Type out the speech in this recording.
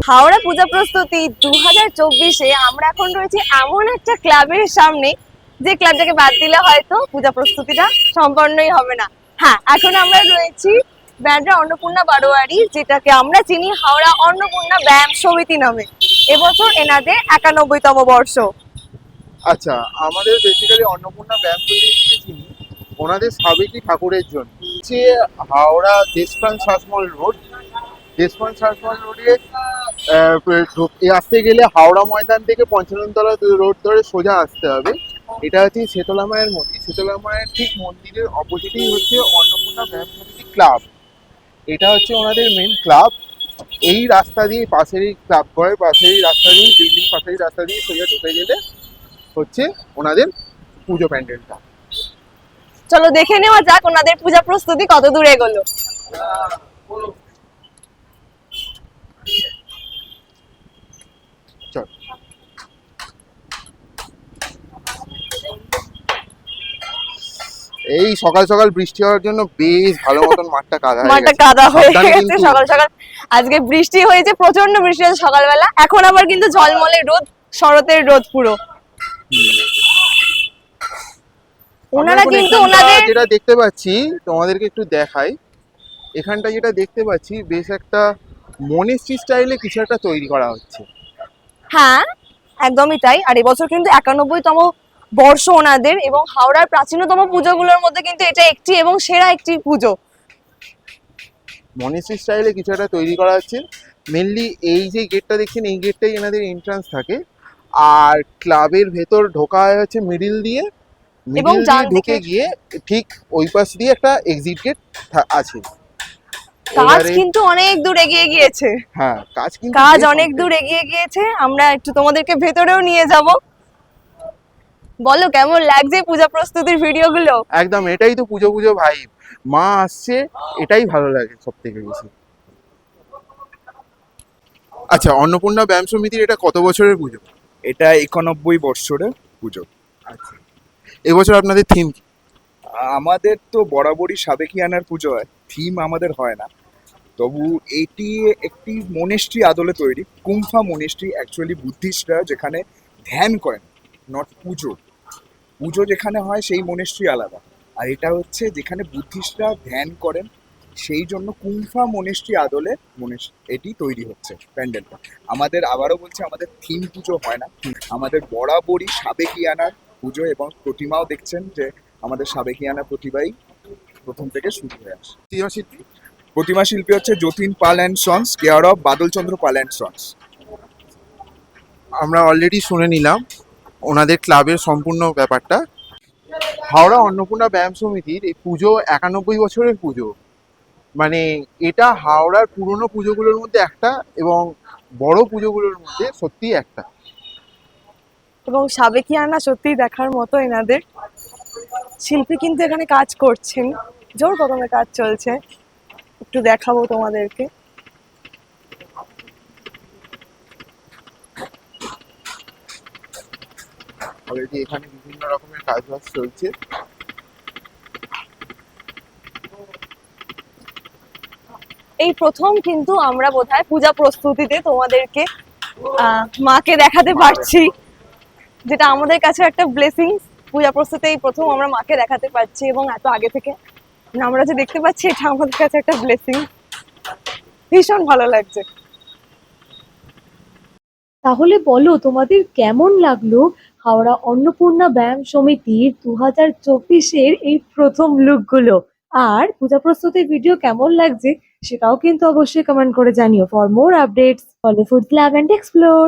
হাওড়া পূজা প্রস্তুতি 2024-এ আমরা এখন রয়েছি এমন একটা ক্লাবের সামনে, যে ক্লাবটাকে বাদ দিলে হয়তো পূজা প্রস্তুতিটা সম্পন্নই হবে না। হ্যাঁ, এখন আমরা রয়েছি ব্যান্ডরা অন্নপূর্ণা বারোয়ারি, যেটাকে আমরা চিনি হাওড়া অন্নপূর্ণা ব্যায়াম সমিতি নামে। এবছর এনাদের 91তম বর্ষ। আচ্ছা, আমাদের বেসিক্যালি অন্নপূর্ণা ব্যায়াম সমিতি চিনি ওনাদের সাবেকি ঠাকুরের জন্য। হচ্ছে হাওড়া দেশপ্রাণ শাসমল রোড, দেশপ্রাণ শাসমল রোডে আসতে গেলে হাওড়া ময়দান থেকে পঞ্চাননতলা রোড ধরে সোজা আসতে হবে। এটা হচ্ছে শীতলা মায়ের মন্দির। শীতলা মায়ের ঠিক মন্দিরের অপোজিটেই হচ্ছে অন্নপূর্ণা ব্যায়াম সমিতি ক্লাব। এটা হচ্ছে ওনাদের মেন ক্লাব। এই রাস্তা দিয়ে পাশেরই ক্লাব ঘরের পাশেরই রাস্তা দিয়ে বিল্ডিং পাশেরই রাস্তা দিয়ে সোজা ঢুকে গেলে হচ্ছে ওনাদের পুজো প্যান্ডেলটা। চলো দেখে নেওয়া যাক ওনাদের পূজা প্রস্তুতি কত দূর এগোলো। চল। এই সকাল সকাল বৃষ্টি হওয়ার জন্য বেশ ভালো মতন মাঠটা কাদা হয়ে গেছে সকাল সকাল। আজকে বৃষ্টি হয়েছে, প্রচন্ড বৃষ্টি হয়েছে সকালবেলা। এখন আবার কিন্তু ঝলমলে রোদ, শরতের রোদ পুরো। ওনারা কিন্তু ওনাদের যেটা দেখতে পাচ্ছি তোমাদেরকে একটু দেখাই। এখানটা যেটা দেখতে পাচ্ছি বেশ একটা মনেস্ট্রি স্টাইলে কিছু একটা তৈরি করা হচ্ছে। হ্যাঁ, একদমই তাই। আর এবছর কিন্তু 91তম বর্ষ ওনাদের, এবং হাওড়ার প্রাচীনতম পুজোগুলোর মধ্যে কিন্তু এটা একটি এবং সেরা একটি পুজো। মনেস্ট্রি স্টাইলে কিছু একটা তৈরি করা হচ্ছে। মেনলি এই যে গেটটা দেখছেন, এই গেটটাই এনাদের এন্ট্রান্স থাকে। আর ক্লাবের ভেতর ঢোকা হচ্ছে মিডিল দিয়ে, এবং ঢুকে গিয়ে ঠিক ওই পাশ দিয়ে একটা এক্সিট গেট আছে। কাজ কিন্তু অনেক দূর এগিয়ে গিয়েছে। হ্যাঁ, কাজ অনেক দূর এগিয়ে গিয়েছে। আমরা একটু তোমাদেরকে ভেতরেও নিয়ে যাব। বলো কেমন লাগছে পূজা প্রস্তুতির ভিডিওগুলো? একদম, এটাই তো পুজো পুজো ভাইব। মা আসছে, এটাই ভালো লাগে সব থেকে বেশি। আচ্ছা, অন্নপূর্ণা ব্যায়াম সমিতির এটা কত বছরের পুজো? এটা 91 বছরের পুজো। আচ্ছা, এবছর আপনাদের থিম কি? আমাদের তো বরাবরই সাবেকিয়ানার পুজো হয়, থিম আমাদের হয় না। তবু এটি একটি মনেস্ট্রি আদলে তৈরি, কুম্ফা মনেস্ট্রি। অ্যাকচুয়ালি বুদ্ধিস্টরা যেখানে ধ্যান করেন, নট পুজো। পুজো যেখানে হয় সেই মনেস্ট্রি আলাদা, আর এটা হচ্ছে যেখানে বুদ্ধিস্টরা ধ্যান করেন, সেই জন্য কুম্ফা মনেস্ট্রি আদলে এটি তৈরি হচ্ছে প্যান্ডেলটা। আমাদের আবারও বলছি, আমাদের থিম পুজো হয় না, আমাদের বরাবরই সাবেকিয়ানার পুজো। এবং প্রতিমাও দেখছেন যে আমাদের সাবেকিয়ানা প্রতিভাই প্রথম থেকে শুরু হয়ে আসে। প্রতিমা শিল্পী হচ্ছে Jatin Pal and sons, care of Badalchandra Pal and sons. আমরা অলরেডি শুনে নিলাম ওনাদের ক্লাবের সম্পূর্ণ ব্যাপারটা। হাওড়া অন্নপূর্ণা ব্যায়াম সমিতির এই পুজো 91 বছরের পুজো। মানে এটা হাওড়ার পুরনো পুজোগুলোর মধ্যে একটা, এবং বড় পুজোগুলোর মধ্যে সত্যি একটা। এবং সাবেকিয়ানা সত্যি দেখার মতো। এনাদের শিল্পী কিন্তু এখানে কাজ করছেন, জোর কদমে কাজ চলছে। একটু দেখাবো তোমাদেরকে। অলরেডি এখানে বিভিন্ন রকমের কাজবাজ চলছে। এই প্রথম কিন্তু আমরা বোধহয় পূজা প্রস্তুতিতে তোমাদেরকে মাকে দেখাতে পারছি, যেটা আমাদের কাছে একটা ব্লেসিং। পূজা প্রস্তুতি এই প্রথম আমরা মাকে দেখাতে পারছি, এবং এত আগে থেকে আমরা যে দেখতে পাচ্ছি, এটা আমাদের কাছে একটা ব্লেসিং। ভীষণ ভালো লাগছে। তাহলে বলো তোমাদের কেমন লাগলো হাওড়া অন্নপূর্ণা ব্যায়াম সমিতির 2024-এর এই প্রথম লুকগুলো। আর পূজা প্রস্তুতির ভিডিও কেমন লাগছে সেটাও কিন্তু অবশ্যই কমেন্ট করে জানিও। For more updates follow foods lab and explore.